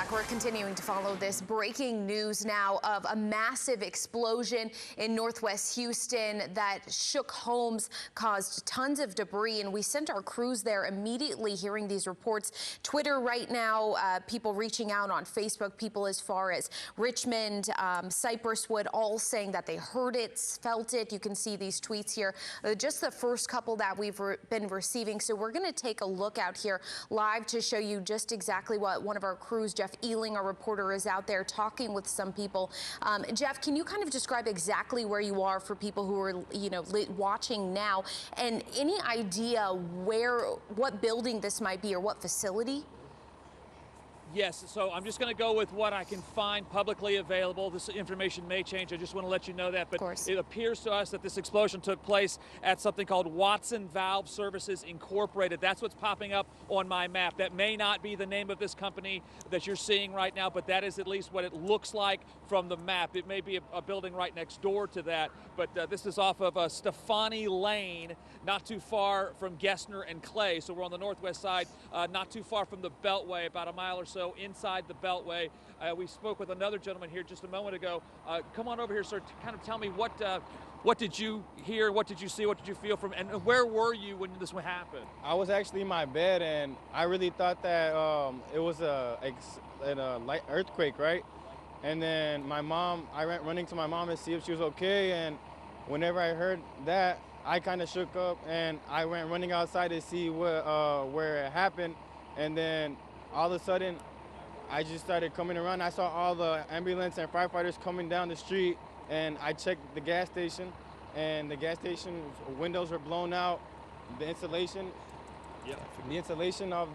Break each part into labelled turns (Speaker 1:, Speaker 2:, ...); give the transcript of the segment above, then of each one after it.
Speaker 1: We're continuing to follow this breaking news now of a massive explosion in Northwest Houston that shook homes, caused tons of debris, and we sent our crews there immediately hearing these reports. Twitter right now, people reaching out on Facebook, people as far as Richmond, Cypresswood, all saying that they heard it, felt it. You can see these tweets here, just the first couple that we've been receiving. So we're going to take a look out here live to show you just exactly what one of our crews, Jeff Ealing, our reporter, is out there talking with some people. Jeff, can you kind of describe exactly where you are for people who are, watching now, and any idea what building this might be or what facility?
Speaker 2: Yes, so I'm just going to go with what I can find publicly available. This information may change. I just want to let you know that. But it appears to us that this explosion took place at something called Watson Valve Services Incorporated. That's what's popping up on my map. That may not be the name of this company that you're seeing right now, but that is at least what it looks like from the map. It may be a building right next door to that, but this is off of Stefani Lane, not too far from Gessner and Clay. So we're on the northwest side, not too far from the Beltway, about a mile or so inside the Beltway. We spoke with another gentleman here just a moment ago. Come on over here, sir, to kind of tell me what did you hear, what did you see, what did you feel from, and where were you when this one happened?
Speaker 3: I was actually in my bed, and I really thought that it was a light earthquake, right? And then I went running to my mom to see if she was okay, and whenever I heard that, I kind of shook up, and I went running outside to see where it happened, and then all of a sudden, I just started coming around. I saw all the ambulance and firefighters coming down the street, and I checked the gas station, and the gas station windows were blown out. The insulation, the insulation of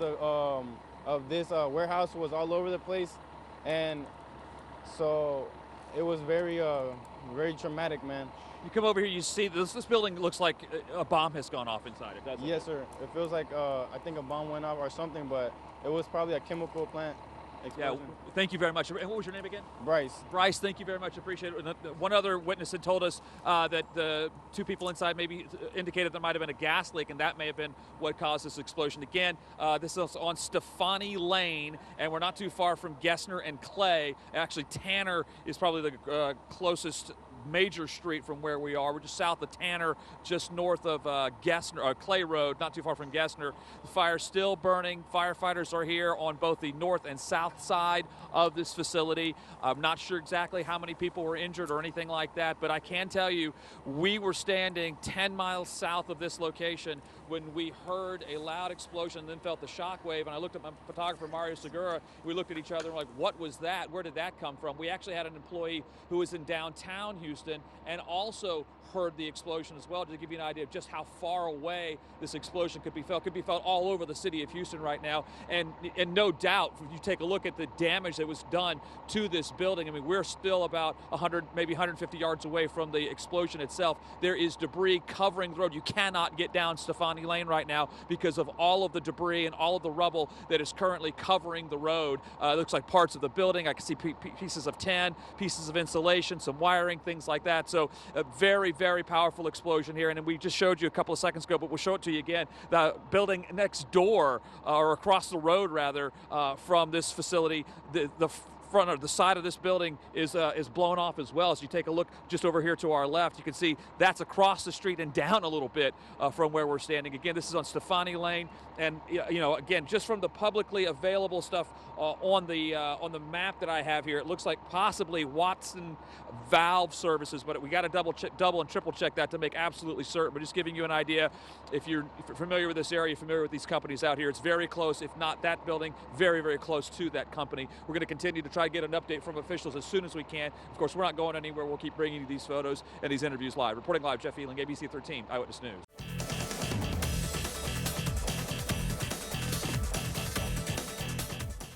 Speaker 3: this warehouse was all over the place, and so it was very traumatic, man.
Speaker 2: You come over here, you see this building looks like a bomb has gone off inside it, doesn't it?
Speaker 3: Yes, sir. It feels like I think a bomb went off or something, but it was probably a chemical plant explosion.
Speaker 2: Yeah, thank you very much. And what was your name again?
Speaker 3: Bryce.
Speaker 2: Bryce, thank you very much. Appreciate it. One other witness had told us that the two people inside maybe indicated there might have been a gas leak, and that may have been what caused this explosion. Again, this is on Stefani Lane, and we're not too far from Gessner and Clay. Actually, Tanner is probably the closest major street from where we are. We're just south of Tanner, just north of Clay Road, not too far from Gessner. The fire's still burning. Firefighters are here on both the north and south side of this facility. I'm not sure exactly how many people were injured or anything like that, but I can tell you we were standing 10 miles south of this location when we heard a loud explosion and then felt the shock wave. And I looked at my photographer, Mario Segura. We looked at each other and were like, what was that? Where did that come from? We actually had an employee who was in downtown Houston and also heard the explosion as well, to give you an idea of just how far away this explosion could be felt. Could be felt all over the city of Houston right now. And no doubt, if you take a look at the damage that was done to this building, I mean, we're still about 100, maybe 150 yards away from the explosion itself. There is debris covering the road. You cannot get down Stefani Lane right now because of all of the debris and all of the rubble that is currently covering the road. It looks like parts of the building. I can see pieces of tin, pieces of insulation, some wiring, things like that. So a very, very powerful explosion here. And then we just showed you a couple of seconds ago, but we'll show it to you again. The building next door, or across the road rather, from this facility, the front or the side of this building is blown off as well. As you take a look just over here to our left, you can see that's across the street and down a little bit from where we're standing. Again, this is on Stefani Lane, and again, just from the publicly available stuff on the map that I have here, it looks like possibly Watson Valve Services, but we got to double and triple check that to make absolutely certain. But just giving you an idea, if you're familiar with this area, familiar with these companies out here, it's very close, if not that building, very, very close to that company. We're going to continue to try to get an update from officials as soon as we can. Of course, we're not going anywhere. We'll keep bringing you these photos and these interviews live. Reporting live, Jeff Ealing, ABC 13 Eyewitness News.